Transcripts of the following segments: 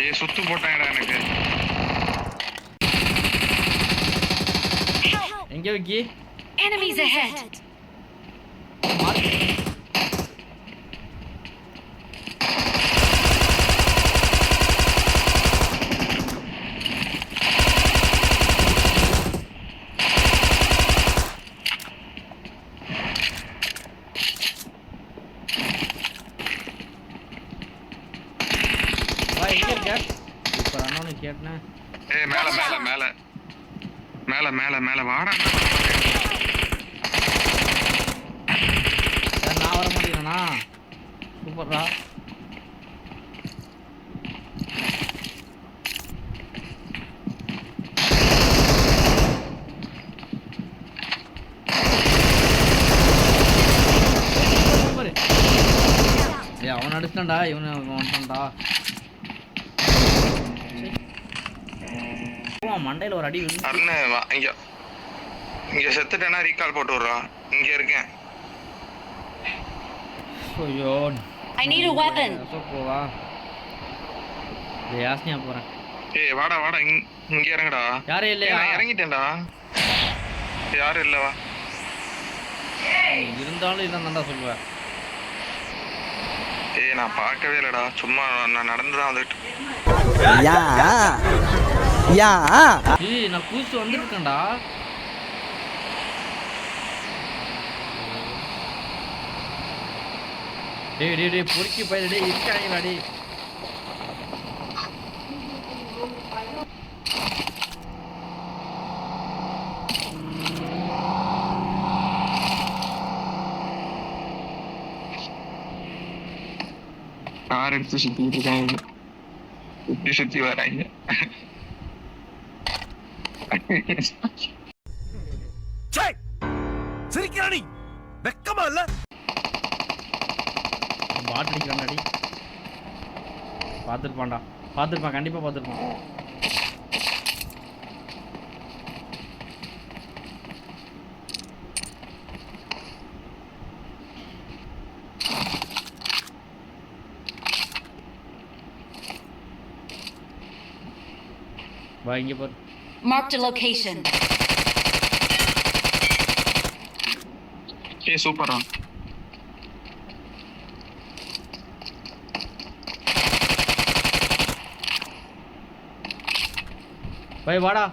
ஏய் சுத்து போட்டாங்கடா எனக்கு. எங்க விக்கி? Enemies ahead. வா எங்க இருக்க? இப்ப அண்ணானே கேட்டனே. ஏய் மேல மேல மேல மேல மேல மேல வாடா. நான் வர மாட்டேனா? சூப்பர்டா. ஏய் அவன் அடிச்சான்டா, இவன் வந்துட்டான்டா. மண்டையில ஒரு அடி விழுந்து. அண்ணே இங்க இங்க செத்துட்டேனா ரீகால் போட்டு விடுறா. இங்க இருக்கேன். ஐயோ I need a weapon. போவா. யாஸ்னியா போறேன். ஏய் வாடா வாடா இங்க இறங்குடா. யாரே இல்லையா? நான் இறங்கிட்டேன்டா. யாரும் இல்ல வா. இருந்தாலும் இல்லைன்னு சொல்லுவேன். ஏய் நான் பார்க்கவே இல்லடா. சும்மா நான் நடந்து தான் வந்துட்டு. யா யா ஏய் நான் கூச்சு வந்திருக்கேன்டா. டேய் டேய் டேய் பொறுக்கி போயிடு டேய் இருக்காங்கடா டேய். கார் எடுத்து சுத்திட்டு இருக்காங்க. சுத்தி சுத்தி வராங்க. சிரிக்கிறானி வெக்கமா இல்ல? பாட் அடிக்கிறான்டா. பார்த்துருப்பான்டா, பார்த்துருப்பான், கண்டிப்பா பார்த்துருப்பான். வா இங்க பாரு. Marked a location. ஏய் சூப்பரா. பை வாடா.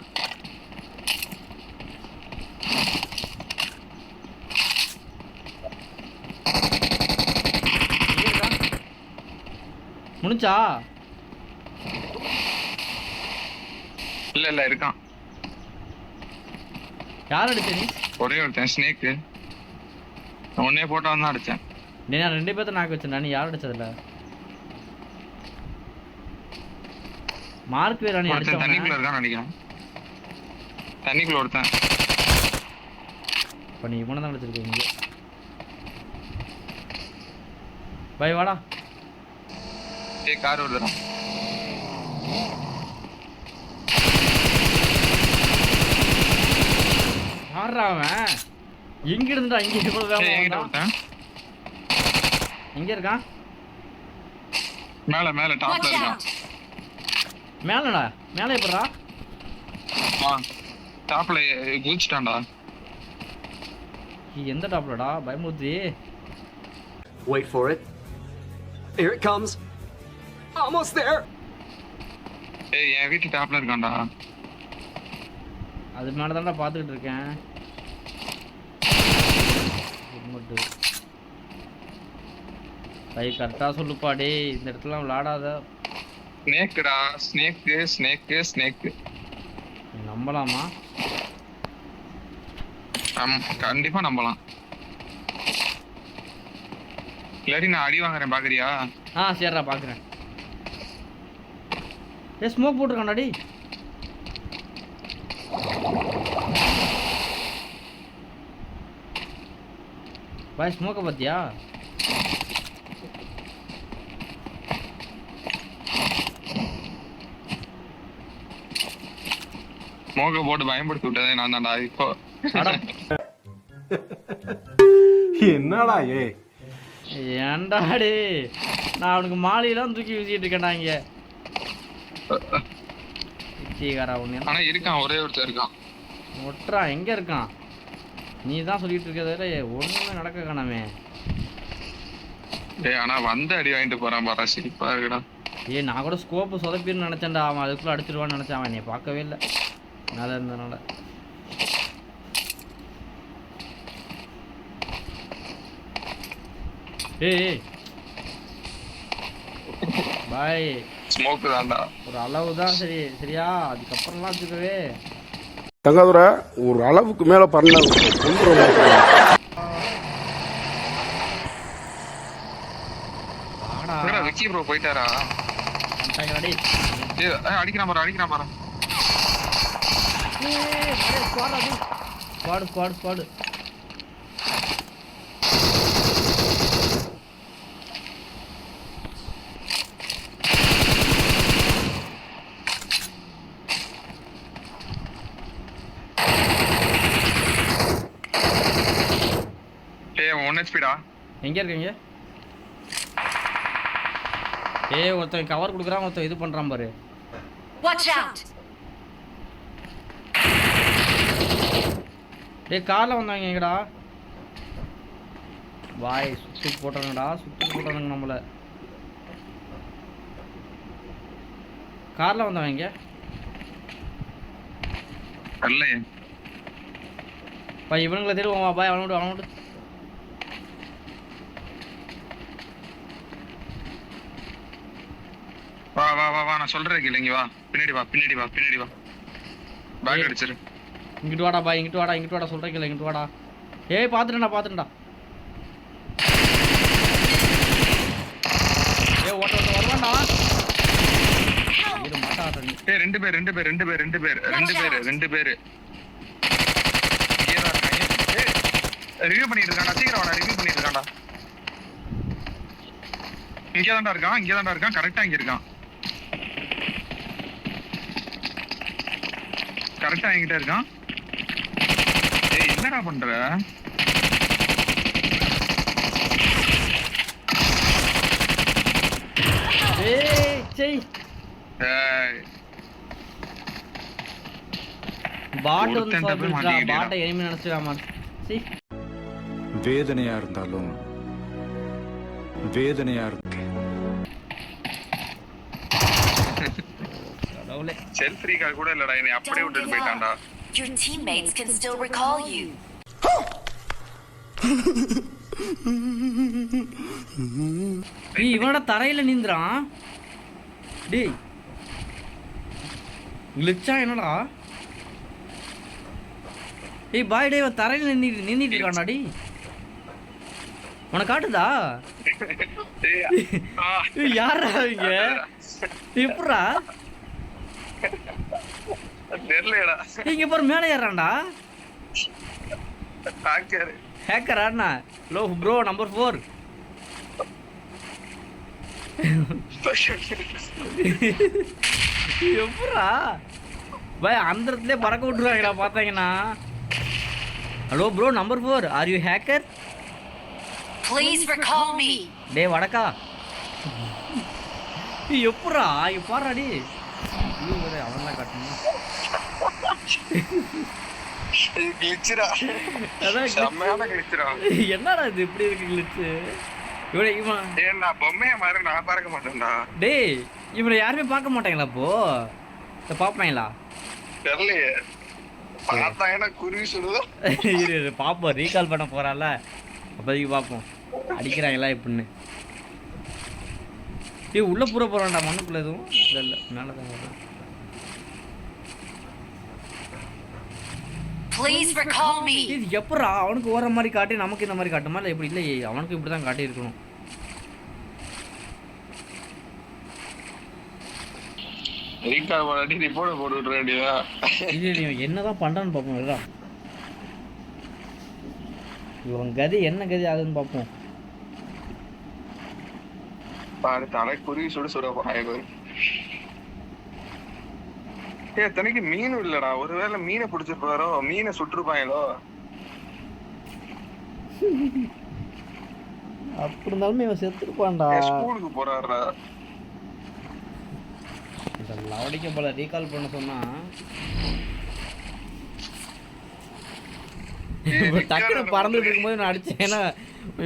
முடிஞ்சா? இல்ல இல்ல இருக்கான். யார் அடிச்ச நீ? ஒரே ஒருத்தன் ஸ்னேக். ஒன்னே போட்டா தான் அடிச்சேன். நான் ரெண்டு பேர்த்த நாக்கு வச்சேன். நீ யார் அடிச்சதுல? மார்க் வேற நீ அடிச்சவன். தண்ணிக்குள்ள இருக்கான்னு நினைக்கிறேன். தண்ணிக்குள்ள ஒருத்தன். இப்ப நீ இவனை தான் அடிச்சிருக்கீங்க. பை வாடா. ஏய் கார் வருதுடா. யாரா அவன்? எங்க இருந்தா இங்க இவ்வளவு வேகமா வந்தான்? எங்க இருக்கான்? மேல மேல டாப்ல இருக்கான். மேலடா. மேல எப்பறா? டாப்ல குதிச்சிட்டான்டா. எந்த டாப்லடா? பயமுறுத்தி. Wait for it. Here it comes. Almost there. ஏய் என் வீட்டு டாப்ல இருக்கான்டா. அது மேல தான்டா பாத்துக்கிட்டு இருக்கேன். பை கரெக்டா சொல்லுப்பா டேய். இந்த இடத்துல விளையாடாத. ஸ்னேக்டா. Snake snake snake. நம்பலாமா? கண்டிப்பா நம்பலாம். இல்லாட்டி நான் அடி வாங்குறேன் பாக்குறியா? சரிடா பாக்குறேன். ஏ ஸ்மோக் போட்டுருக்கான்டா டேய். பாய் ஸ்மோக்க பாத்தியா? ஸ்மோக்க போட்டு பயன்படுத்தி விட்டதே நான் தான்டா. இப்போ என்னடா ஏன்டா டேய், நான் அவனுக்கு மாலையெல்லாம் தூக்கி வீசிட்டு இருக்கேன்டா இங்க. பிச்சைக்காரா ஒன்று ஆனா இருக்கான், ஒரே ஒருத்தர் இருக்கான். ஒட்டுறா எங்கே இருக்கான்? நீ தான் சொல்லிட்டு இருக்கிறத ஒன்றுமே நடக்க காணாமே. டேய் ஆனா வந்து அடி வாங்கிட்டு போறான் பாரா, சிரிப்பா இருக்குடா. நான் கூட ஸ்கோப்பு சொதப்பின்னு நினச்சேன்டா. அவன் அதுக்குள்ளே அடிச்சிருவான்னு நினச்சான். அவன் என்னை பார்க்கவே இல்லை நல்லா இருந்ததுனால. ஏய் பாய், ஸ்மோக் தான்டா. ஒரு அளவு தான் சரி, சரியா? அதுக்கப்புறம்லாம் வச்சுக்கவே. தங்காதுரை ஒரு அளவுக்கு மேல பண்ண விக்கி ப்ரோ போயிட்டாரா? அடிக்கிறான் பாரு. ஸ்குவாடு. எங்க இருக்கீங்க? ஒருத்தன் கவர் கொடுக்குறான், ஒருத்தன் இது பண்றான் பாரு. Watch out! கார்ல வந்தாங்க எங்கடா? வாய் சுத்தி போட்டானுங்கடா, நம்மள. கார்ல வந்தவங்க இல்லையே. இவனுங்களை தேடுவோம். பாய் அவனோட வா நான் சொல்றேன் கேளு. இங்க வா, பின்னாடி வா. பேக் அடிச்சிரு. இங்கிட்டு வாடா பாய், இங்கிட்டு வாடா சொல்றேன் கேளு, இங்கிட்டு வாடா. பாத்துட்டேன்டா. ஓட்ட வருவான்டா. இது மாட்டாட்ட நீ. ரெண்டு பேர். ரிவ்யூ பண்ணிட்டு இருக்கான்டா, சீக்கிரம் வாடா. ரிவ்யூ பண்ணிட்டு இருக்கான்டா. இங்கே தான்டா இருக்கான். கரெக்டா இங்க இருக்கான். கரெக்டா என்கிட்ட இருக்கான். என்னடா பண்ற? வேதனையா இருந்தாலும் வேதனையா இருக்கு. செல்ஃப் ரீகால் கூட இல்லடா, என்னை அப்படியே விட்டுட்டு போயிட்டான்டா. Your teammates can still recall you. இவனோட தரையில நின்றான். டேய் கிளிச்சா என்னடா? பாய் டே, தரையில நின்னுட்டு இருக்கான்டா. டி உனக்கு காட்டுதா? யாரா இங்க? எப்படா தெரியலடா. இங்க பாரு, மேலே ஏறான்டா. ஹேக்கர் ஆனா லோ ப்ரோ நம்பர் 4. எப்படா பாய் அந்த இடத்துல பறக்க விட்டுருவாங்கடா பார்த்தாங்கன்னா. Hello bro number 4, are you hacker? Please recall me. டே வடக்கா, எப்படா இங்க பாருடி. அவன்லாம் காட்டணும். என்னடா இது இப்படி இருக்கு கிளிச்சு? பொம்மைய மாதிரி நான் பார்க்க மாட்டேன்டா. டேய் இவனை யாருமே பார்க்க மாட்டாங்களா? அப்போ பாப்பாங்களா? தெரியலையே. பார்த்தாங்கன்னா குருவி சுடுதோ. இரு பாப்போம், ரீகால் பண்ண போறான்ல அப்போதைக்கு பார்ப்போம் அடிக்கிறாங்களா எப்படின்னு. உள்ள பூர போறான்டா, மண்ணுக்குள்ள எதுவும் இல்லை மேலதான் வரும். Please recall me. இது எப்பறா அவனுக்கு ஓர மாதிரி காட்டி நமக்கு இந்த மாதிரி காட்டுமா? இல்லை எப்படி? இல்லை அவனுக்கு இப்படி தான் காட்டி இருக்கணும். என்னதான் பண்றான்னு பார்ப்போம். இவன் கதி என்ன கதி ஆகுதுன்னு பார்ப்போம். குருவி சுட சுட தனிக்கு மீன் இல்லடா. ஒருவேளை மீனை பிடிச்சிருப்பாரோ, மீனை சுட்டுருப்பாங்களோ. அப்படி இருந்தாலுமே இவன் செத்துருப்பான்டா. ஸ்கூலுக்கு போறாருடா. லவடிக்க போல ரீகால் பண்ண சொன்னா இப்போ டக்குனு பறந்துட்டு இருக்கும்போது நான் அடிச்சேன்னா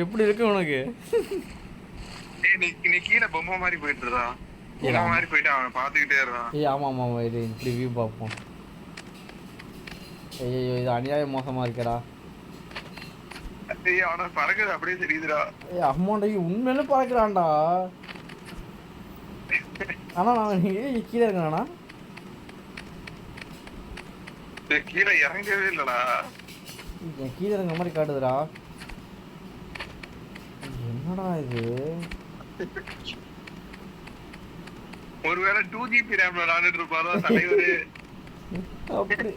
எப்படி இருக்கு உனக்கு? நீ கீழே பொம்மை மாதிரி போயிட்டு இருக்கா, பொம்மை மாதிரி போயிட்டு அவன் பாத்துக்கிட்டே இருக்கான். ஆமா இது இப்படி வியூ பார்ப்போம். ஐயோ இது அநியாய மோசமா இருக்கடா. அவன பறக்குது அப்படியே தெரியுதுடா. அம்மாண்ட உண்மையில பறக்குறான்டா. ஆனா நான் கீழே இருக்கேனா? கீழே இறங்கவே இல்லடா. கீழே இறங்குற மாதிரி காட்டுதுடா. என்னடா இது? ஒருவேளை 2GB ரேம்ல விளையாண்டுட்டு இருப்பாரோ தலைவரு. அப்படி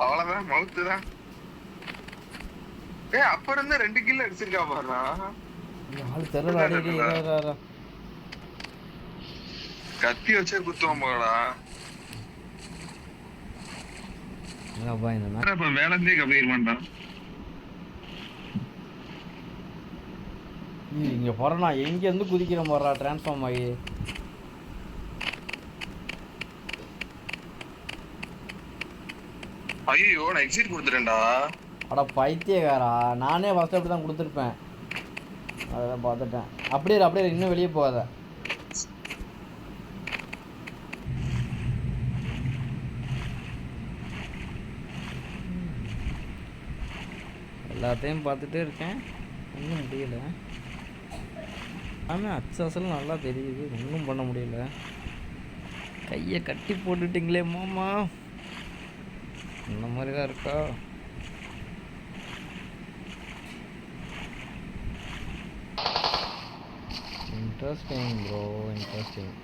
அவ்வளவுதான், மவுத்து தான். அப்ப இருந்து 2 கில் அடிச்சிருக்கா பாருடா. ஆள் தெரியல. கத்தி வச்சே குத்துவான் போடா. வேலைந்தே கம்ப்ளீட் பண்ணிட்டான். இங்க போறா எங்க இருந்து குதிக்கிற போறா டிரான்ஸ்ஃபார்ம் ஆகி. ஐயோ நான் எக்ஸிட் கொடுத்துட்டேன்டா. அட பைத்தியக்காரா, நானே ஃபர்ஸ்ட் அப்படி தான் கொடுத்துருப்பேன். அதான் பார்த்துட்டேன். அப்படியே இன்னும் வெளியே போகாத. எல்லாத்தையும் பார்த்துட்டே இருக்கேன், ஒன்றும் முடியல. ஆனால் அச்சல் நல்லா தெரியுது, ஒன்றும் பண்ண முடியல. கையை கட்டி போட்டுட்டிங்களே மாமா, இந்த மாதிரி தான் இருக்கா? Interesting bro, interesting.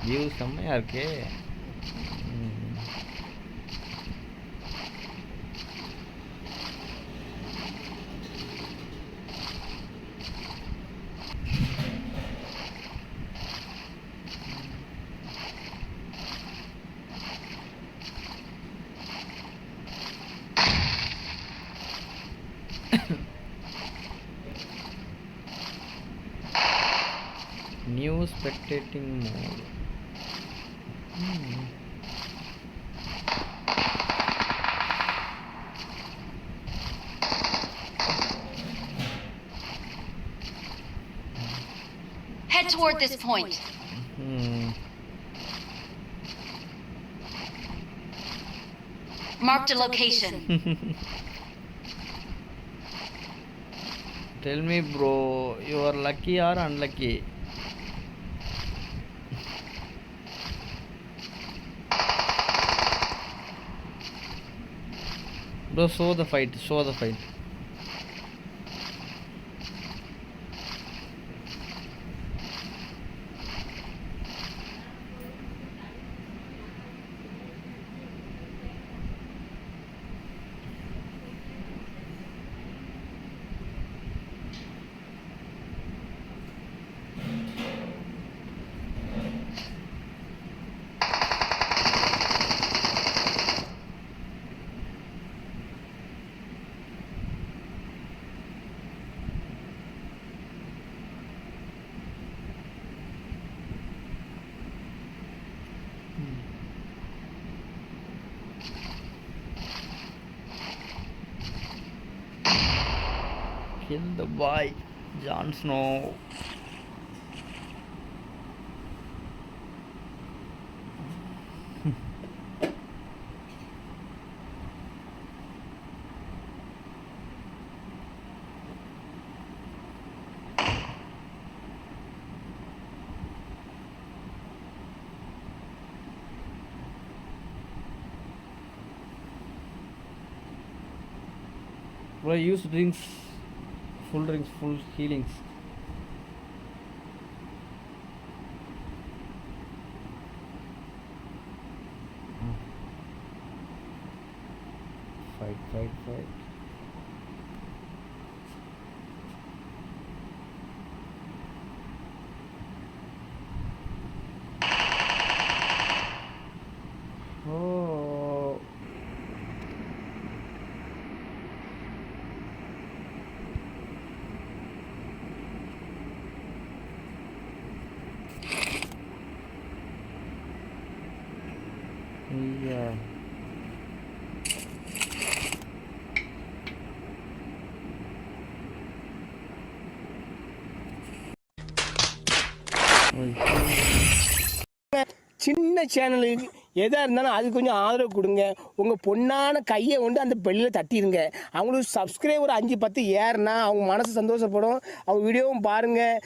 வியூ செம்மையாக இருக்கே. New spectating mode. Head toward this point. Marked a location. Tell me bro, you are lucky or unlucky? Bro, show the fight. Kill the boy, Jon Snow. Bro, use drinks, full healings. Fight. Oh. ஐயா சின்ன சேனலுக்கு எதாக இருந்தாலும் அது கொஞ்சம் ஆதரவு கொடுங்க. உங்கள் பொண்ணான கையை கொண்டு அந்த பெல்லில் தட்டிடுங்க. அவங்களுக்கு சப்ஸ்கிரைபர் 5-10 ஏறுனா அவங்க மனசு சந்தோஷப்படும். அவங்க வீடியோவும் பாருங்கள்.